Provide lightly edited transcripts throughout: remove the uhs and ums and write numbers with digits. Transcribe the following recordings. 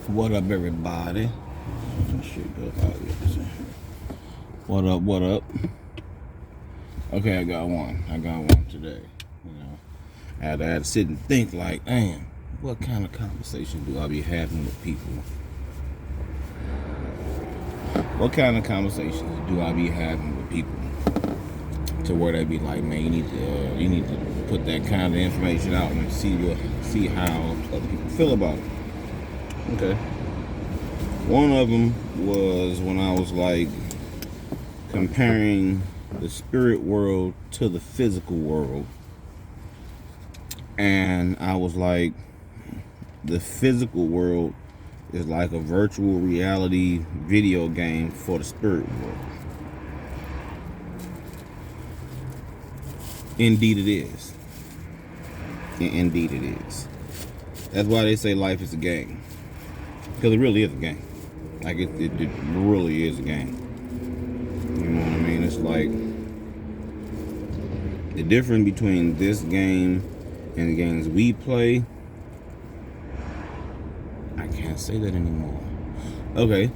What up, everybody? What up, what up? Okay, I got one today. I had to sit and think like, damn, what kind of conversation do I be having with people? What kind of conversations do I be having with people? To where they be like, man, you need to put that kind of information out and see how other people feel about it. Okay. One of them was when I was like comparing the spirit world to the physical world. And I was like, the physical world is like a virtual reality video game for the spirit world. Indeed it is. Indeed it is. That's why they say life is a game. Because it really is a game. Like, it really is a game. You know what I mean? It's like, the difference between this game and the games we play, I can't say that anymore. Okay.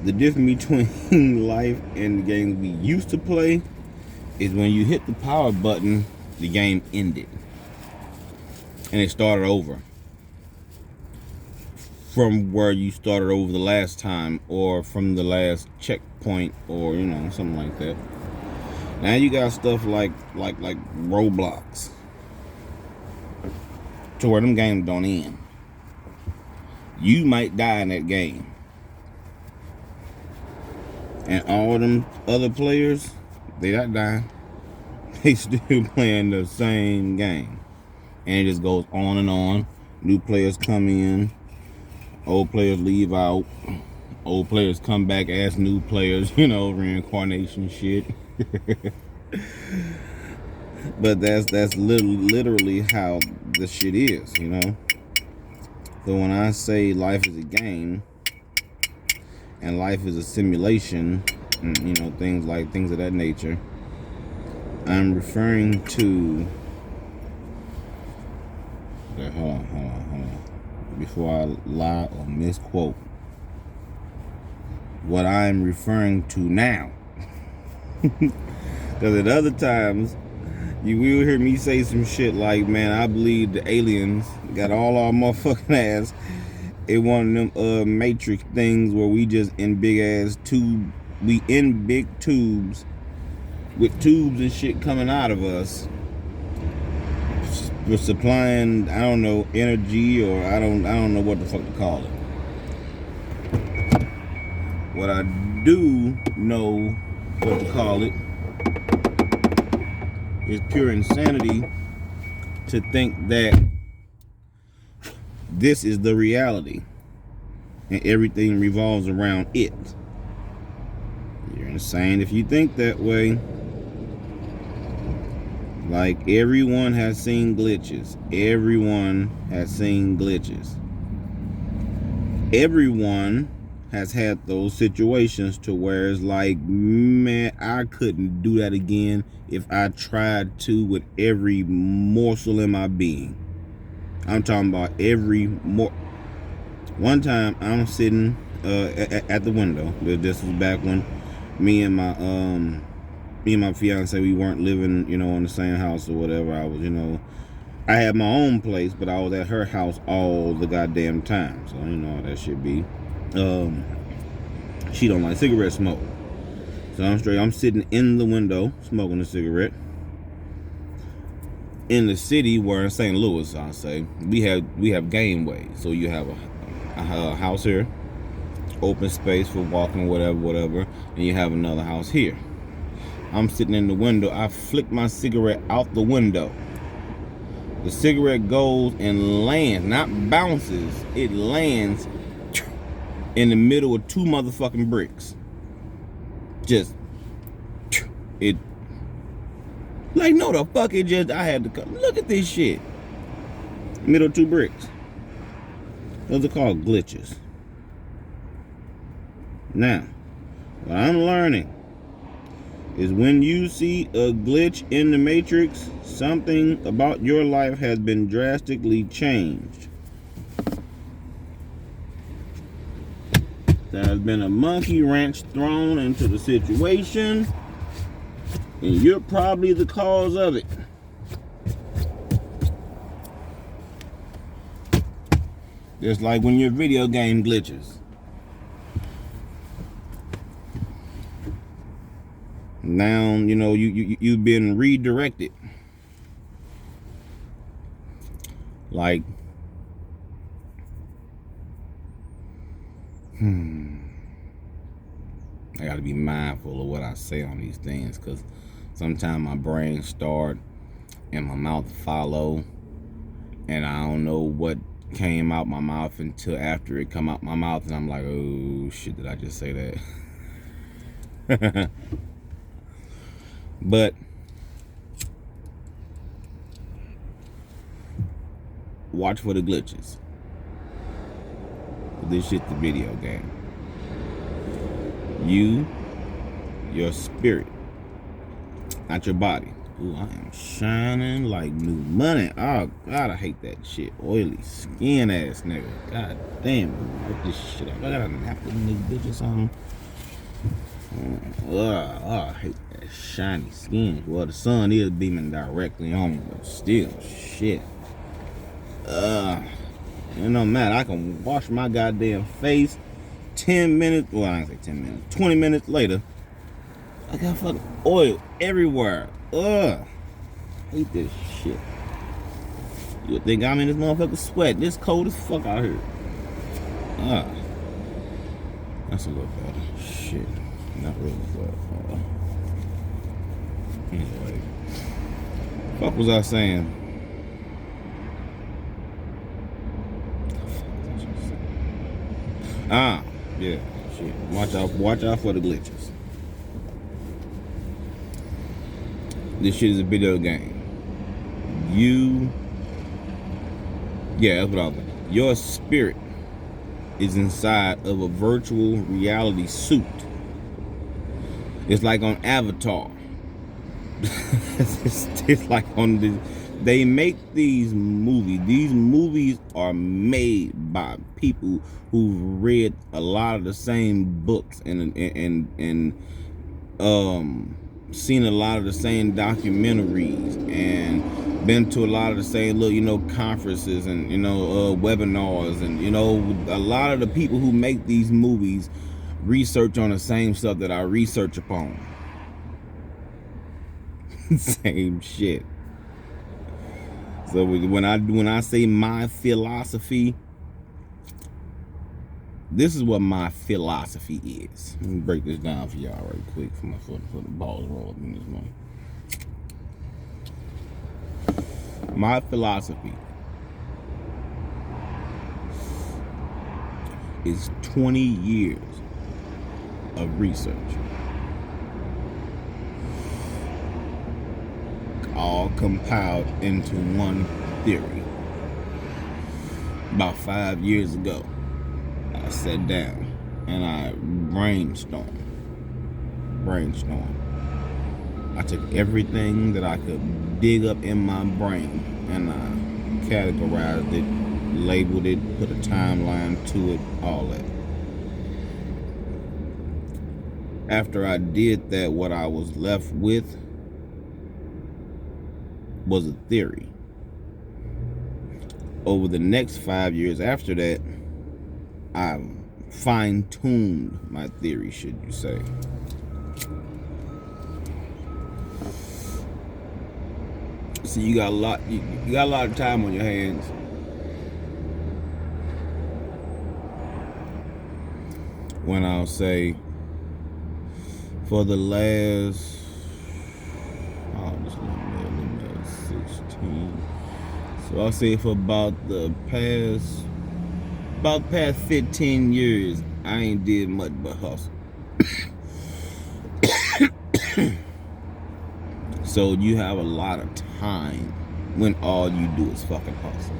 The difference between life and the games we used to play is when you hit the power button, the game ended. And it started over. From where you started over the last time, or from the last checkpoint, or something like that. Now you got stuff like Roblox, to where them games don't end. You might die in that game, and all them other players, they not dying. They still playing the same game, and it just goes on and on. New players come in. Old players leave out. Old players come back as new players, reincarnation shit. But that's literally how the shit is, So when I say life is a game and life is a simulation, and, things of that nature, I'm referring to. Okay, hold on. Before I lie or misquote, what I'm referring to now. Because at other times, you will hear me say some shit like, man, I believe the aliens got all our motherfucking ass in one of them matrix things where we just in big ass tube. We in big tubes with tubes and shit coming out of us. We're supplying, I don't know, energy, or I don't know what the fuck to call it. What I do know what to call it is pure insanity to think that this is the reality and everything revolves around it. You're insane if you think that way. Like, everyone has seen glitches. Everyone has seen glitches. Everyone has had those situations to where it's like, man, I couldn't do that again if I tried to with every morsel in my being. I'm talking about every more. One time I'm sitting at the window. This was back when me and my fiance, we weren't living, in the same house or whatever. I was, I had my own place, but I was at her house all the goddamn time. So you know how that should be. She don't like cigarette smoke. So I'm sitting in the window smoking a cigarette. In the city, where in St. Louis, I'll say, we have gameways. So you have a house here, open space for walking, whatever, and you have another house here. I'm sitting in the window. I flick my cigarette out the window. The cigarette goes and lands, not bounces. It lands in the middle of two motherfucking bricks. Just, it, like, no, the fuck, it just, I had to come. Look at this shit. Middle of two bricks. Those are called glitches. Now, what I'm learning is when you see a glitch in the matrix, something about your life has been drastically changed. There's been a monkey wrench thrown into the situation, and you're probably the cause of it. Just like when your video game glitches. Now, you know, you've been redirected. Like, I gotta be mindful of what I say on these things, because sometimes my brain start and my mouth follow, and I don't know what came out my mouth until after it come out my mouth, and I'm like, oh shit, did I just say that? But watch for the glitches. This shit's the video game. You, your spirit, not your body. Ooh, I am shining like new money. Oh God, I hate that shit. Oily skin ass nigga. God damn, what this shit up? I got a napkin in this bitch or something. I hate that shiny skin. Well, the sun is beaming directly on me, but still, shit. It don't matter. I can wash my goddamn face 10 minutes. Well, I ain't say 10 minutes. 20 minutes later, I got fucking oil everywhere. Hate this shit. You would think I'm in this motherfucker sweat. This cold as fuck out here. That's a little better. Shit. Not really, but anyway. What was I saying? Yeah, shit. Watch out for the glitches. This shit is a video game. That's what I was thinking. Your spirit is inside of a virtual reality suit. It's like on Avatar. it's like on the. They make these movies. These movies are made by people who've read a lot of the same books and seen a lot of the same documentaries and been to a lot of the same conferences and webinars, and a lot of the people who make these movies research on the same stuff that I research upon. Same shit. So when I say my philosophy, this is what my philosophy is. Let me break this down for y'all right quick for the balls rolling in this moment. My philosophy is 20 years of research, all compiled into one theory. About 5 years ago, I sat down and I brainstormed. I took everything that I could dig up in my brain and I categorized it, labeled it, put a timeline to it, all that. After I did that, what I was left with was a theory. Over the next 5 years after that, I fine-tuned my theory, should you say. So you got a lot of time on your hands. When I'll say for the last 16. So I'll say for about the past 15 years, I ain't did much but hustle. So you have a lot of time when all you do is fucking hustle.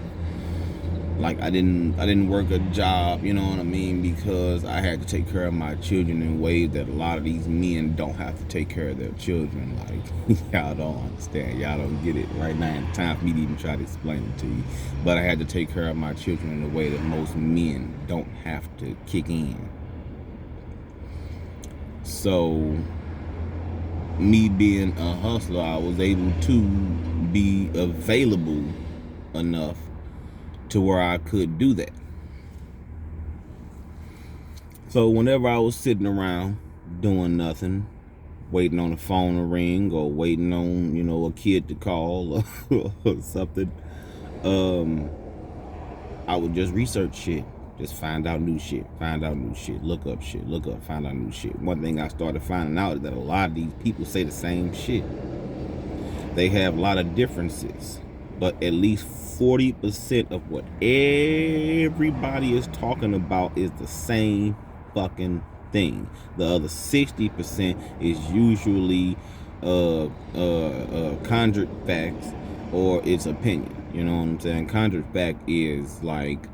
Like I didn't work a job, you know what I mean, because I had to take care of my children in ways that a lot of these men don't have to take care of their children. Like y'all don't understand, y'all don't get it right now. It's time for me to even try to explain it to you. But I had to take care of my children in a way that most men don't have to kick in. So me being a hustler, I was able to be available enough to where I could do that. So whenever I was sitting around doing nothing, waiting on the phone to ring or waiting on, a kid to call or something, I would just research shit. Just find out new shit, look up shit, find out new shit. One thing I started finding out is that a lot of these people say the same shit. They have a lot of differences, but at least 40% of what everybody is talking about is the same fucking thing. The other 60% is usually conjured facts or its opinion. You know what I'm saying? Conjured fact is like,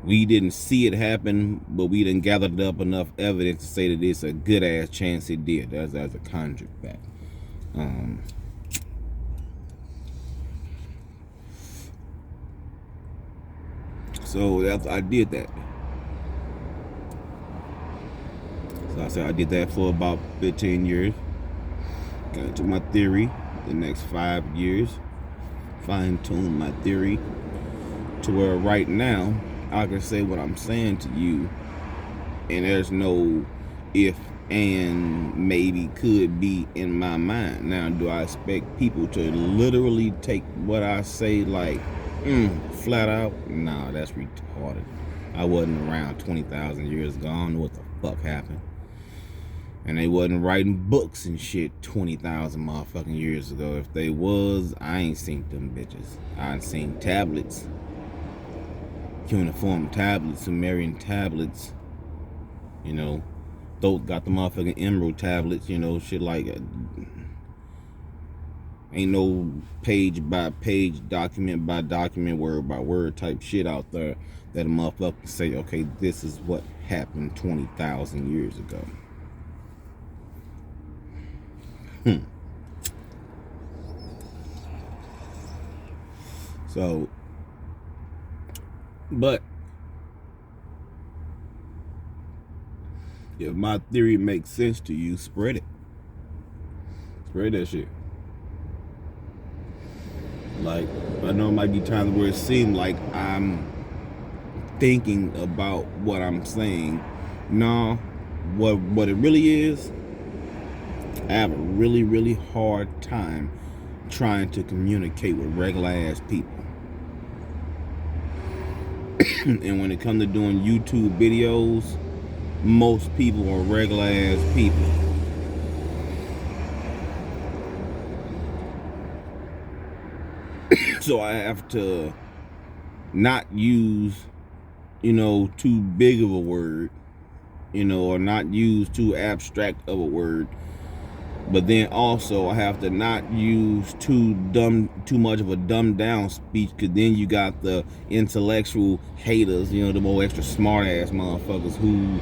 we didn't see it happen, but we done gathered up enough evidence to say that it's a good ass chance it did. That's a conjured fact. So I did that. So I said I did that for about 15 years. Got into my theory. The next 5 years, fine-tune my theory to where right now I can say what I'm saying to you, and there's no if and maybe could be in my mind. Now, do I expect people to literally take what I say like flat out? Nah, that's retarded. I wasn't around 20,000 years ago. I don't know what the fuck happened. And they wasn't writing books and shit 20,000 motherfucking years ago. If they was, I ain't seen them bitches. I ain't seen tablets, cuneiform tablets, Sumerian tablets. Those got the motherfucking emerald tablets. Shit like ain't no page by page, document by document, word by word type shit out there that a motherfucker say, okay, this is what happened 20,000 years ago. So, but if my theory makes sense to you, spread it. Spread that shit. Like, I know it might be times where it seems like I'm thinking about what I'm saying. No, what it really is, I have a really, really hard time trying to communicate with regular ass people. And when it comes to doing YouTube videos, most people are regular ass people. So I have to not use, too big of a word, or not use too abstract of a word. But then also I have to not use too much of a dumbed down speech, because then you got the intellectual haters, the more extra smart ass motherfuckers who,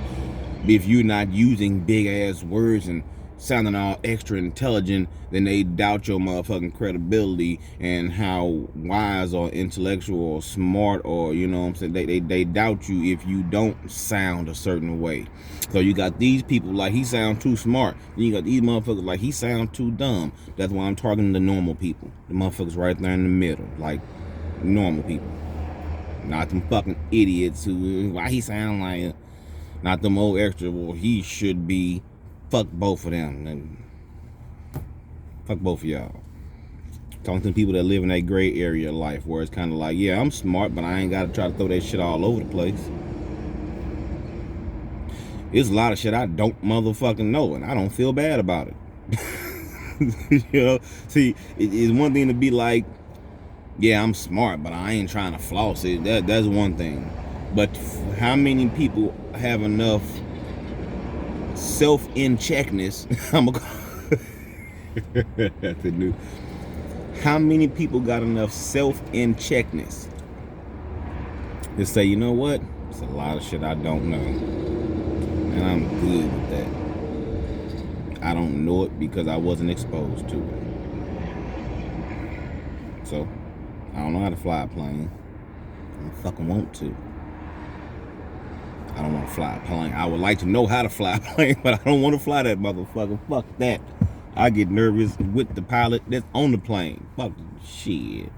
if you're not using big ass words and sounding all extra intelligent, then they doubt your motherfucking credibility and how wise or intellectual or smart, or they doubt you if you don't sound a certain way. So you got these people like he sound too smart, and you got these motherfuckers like he sound too dumb. That's why I'm talking to normal people, the motherfuckers right there in the middle, like normal people, not them fucking idiots who why he sound like, not them old extra, well he should be. Fuck both of them. And fuck both of y'all. Talking to people that live in that gray area of life where it's kind of like, yeah, I'm smart, but I ain't got to try to throw that shit all over the place. There's a lot of shit I don't motherfucking know, and I don't feel bad about it. See, it's one thing to be like, yeah, I'm smart, but I ain't trying to floss it. That's one thing. But how many people have enough self-in-checkness? That's a new. How many people got enough self-in-checkness to say, you know what? It's a lot of shit I don't know, and I'm good with that. I don't know it because I wasn't exposed to it. So I don't know how to fly a plane. I don't fucking want to. I don't want to fly a plane. I would like to know how to fly a plane, but I don't want to fly that motherfucker. Fuck that. I get nervous with the pilot that's on the plane. Fuck shit.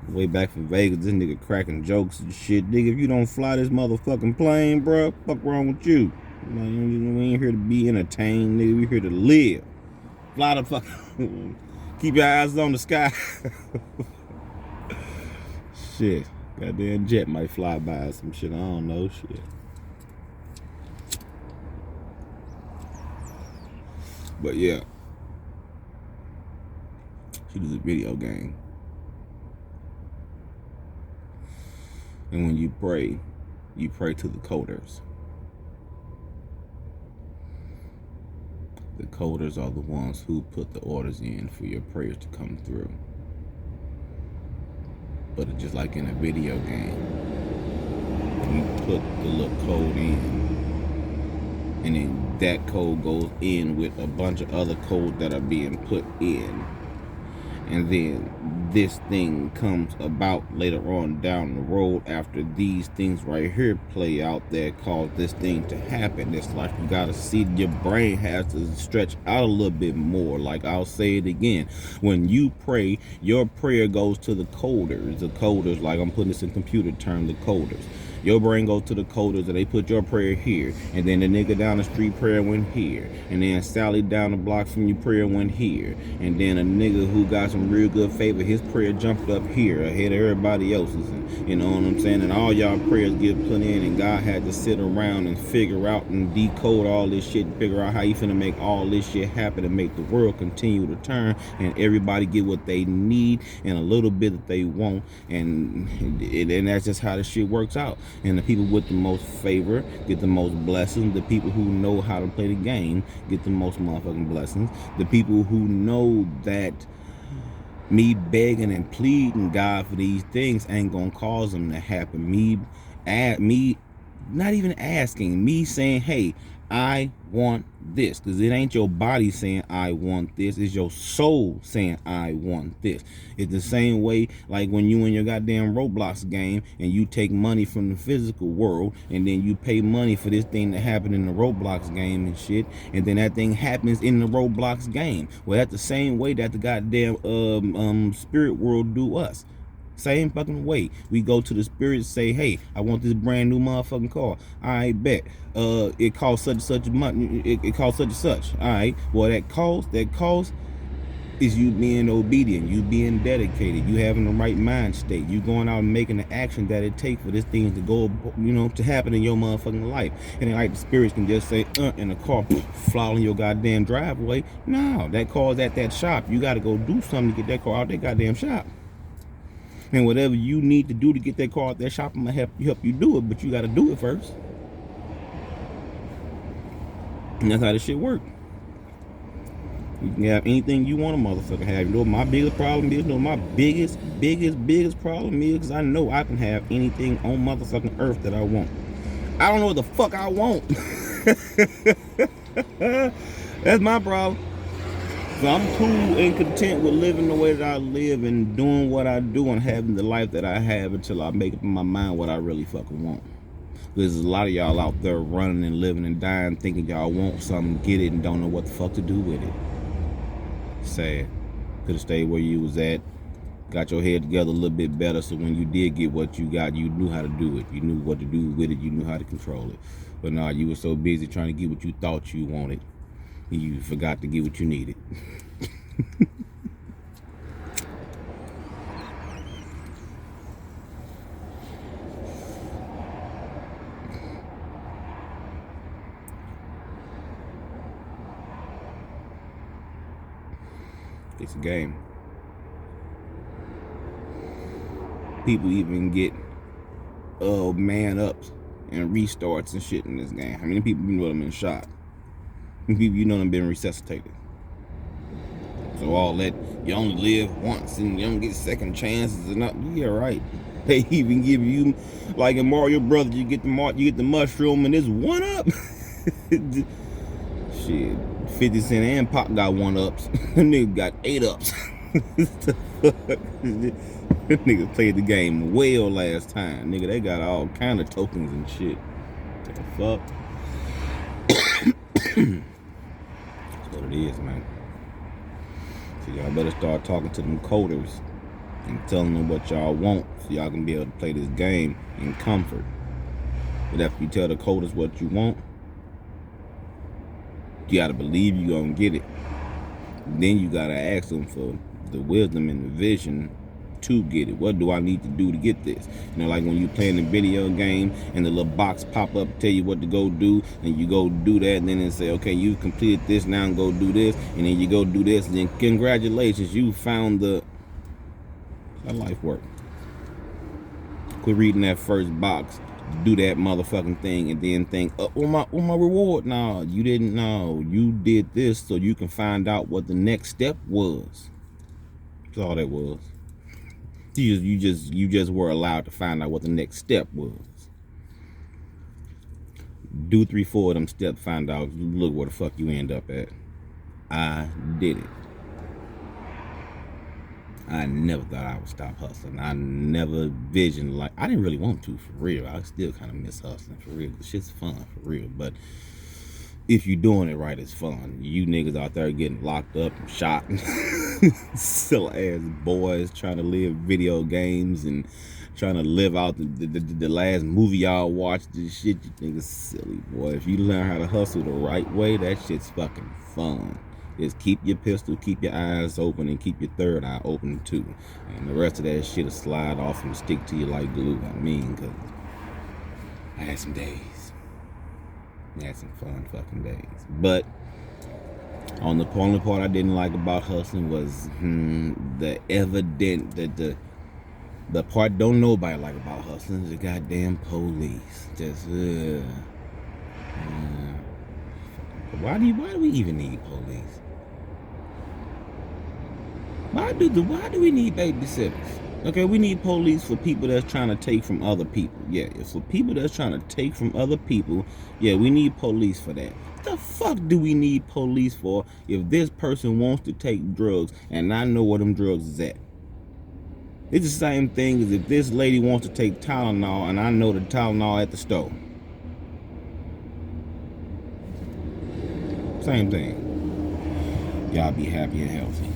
Way back from Vegas, this nigga cracking jokes and shit. Nigga, if you don't fly this motherfucking plane, bro, fuck wrong with you? Man, we ain't here to be entertained, nigga. We here to live. Fly the fuck. Keep your eyes on the sky. Shit. Goddamn jet might fly by or some shit. I don't know. Shit. But yeah. She was a video game. And when you pray to the coders. The coders are the ones who put the orders in for your prayers to come through. But it's just like in a video game. You put the little code in, and then that code goes in with a bunch of other codes that are being put in. And then this thing comes about later on down the road after these things right here play out that cause this thing to happen. It's like you gotta see, your brain has to stretch out a little bit more. Like I'll say it again, when you pray, your prayer goes to the coders. The coders, like I'm putting this in computer terms, the coders. Your brain goes to the coders and they put your prayer here. And then the nigga down the street prayer went here. And then Sally down the block from you prayer went here. And then a nigga who got some real good favor, his prayer jumped up here ahead of everybody else's. And, you know what I'm saying? And all y'all prayers get put in, and God had to sit around and figure out and decode all this shit and figure out how you finna make all this shit happen and make the world continue to turn and everybody get what they need and a little bit that they want. And that's just how the shit works out. And the people with the most favor get the most blessings. The people who know how to play the game get the most motherfucking blessings. The people who know that me begging and pleading God for these things ain't gonna cause them to happen. Me not even asking, me saying, hey, I want this, because it ain't your body saying I want this, it's your soul saying I want this. It's the same way like when you in your goddamn Roblox game and you take money from the physical world and then you pay money for this thing that happened in the Roblox game and shit, and then that thing happens in the Roblox game. Well, that's the same way that the goddamn spirit world do us. Same fucking way. We go to the spirit, say, hey, I want this brand new motherfucking car. I bet. It costs such and such money. It costs such and such. All right. Well, that cost is you being obedient, you being dedicated, you having the right mind state, you going out and making the action that it takes for this thing to go, to happen in your motherfucking life. And then like the spirits can just say, in the car, fly in your goddamn driveway. No, that car's at that shop. You got to go do something to get that car out that goddamn shop. And whatever you need to do to get that car out that shop, I'm gonna help you do it, but you gotta do it first. And that's how this shit works. You can have anything you want a motherfucker have. You know what my biggest problem is? You know what my biggest problem is? Because I know I can have anything on motherfucking earth that I want. I don't know what the fuck I want. That's my problem. So I'm cool and content with living the way that I live and doing what I do and having the life that I have until I make up in my mind what I really fucking want. There's a lot of y'all out there running and living and dying thinking y'all want something, get it, and don't know what the fuck to do with it. Sad. Could have stayed where you was at, got your head together a little bit better, so when you did get what you got, you knew how to do it. You knew what to do with it. You knew how to control it. But nah, you were so busy trying to get what you thought you wanted, you forgot to get what you needed. It's a game. People even get man ups and restarts and shit in this game. How many people you know them been shot? How many people you know them been resuscitated? So all that, you only live once and you don't get second chances and not, yeah, right. They even give you, like in Mario Brothers, you get the mushroom and it's one up. Shit, 50 Cent and Pop got one ups. Nigga got 8 ups. Nigga played the game well last time. Nigga, they got all kind of tokens and shit. What the fuck? That's what it is, man. So y'all better start talking to them coders and telling them what y'all want so y'all can be able to play this game in comfort. But after you tell the coders what you want, you gotta believe you're gonna get it. Then you gotta ask them for the wisdom and the vision to get it. What do I need to do to get this? You know, like when you playing a video game and the little box pop up, tell you what to go do, and you go do that, and then it say, okay, you completed this, now go do this, and then you go do this, and then congratulations, you found the... How life work. Quit reading that first box, do that motherfucking thing, and then think, oh my reward. No, you didn't know. You did this so you can find out what the next step was. That's all that was. You just were allowed to find out what the next step was. Do 3, 4 of them steps, find out, look where the fuck you end up at. I did it. I never thought I would stop hustling. I never visioned, like, I didn't really want to, for real. I still kind of miss hustling, for real. The shit's fun, for real. But if you're doing it right, it's fun. You niggas out there getting locked up and shot. Silly ass boys trying to live video games and trying to live out the last movie y'all watched. This shit, you niggas silly, boy. If you learn how to hustle the right way, that shit's fucking fun. Just keep your pistol, keep your eyes open, and keep your third eye open too. And the rest of that shit will slide off and stick to you like glue. I mean, because I had some days. I had some fun fucking days. But the only part I didn't like about hustling was the evident that the part don't nobody like about hustling is the goddamn police. Just why do we even need police? Why do we need babysitters? Okay, we need police for people that's trying to take from other people. Yeah, for people that's trying to take from other people, yeah, we need police for that. What the fuck do we need police for if this person wants to take drugs and I know where them drugs is at? It's the same thing as if this lady wants to take Tylenol and I know the Tylenol at the store. Same thing. Y'all be happy and healthy.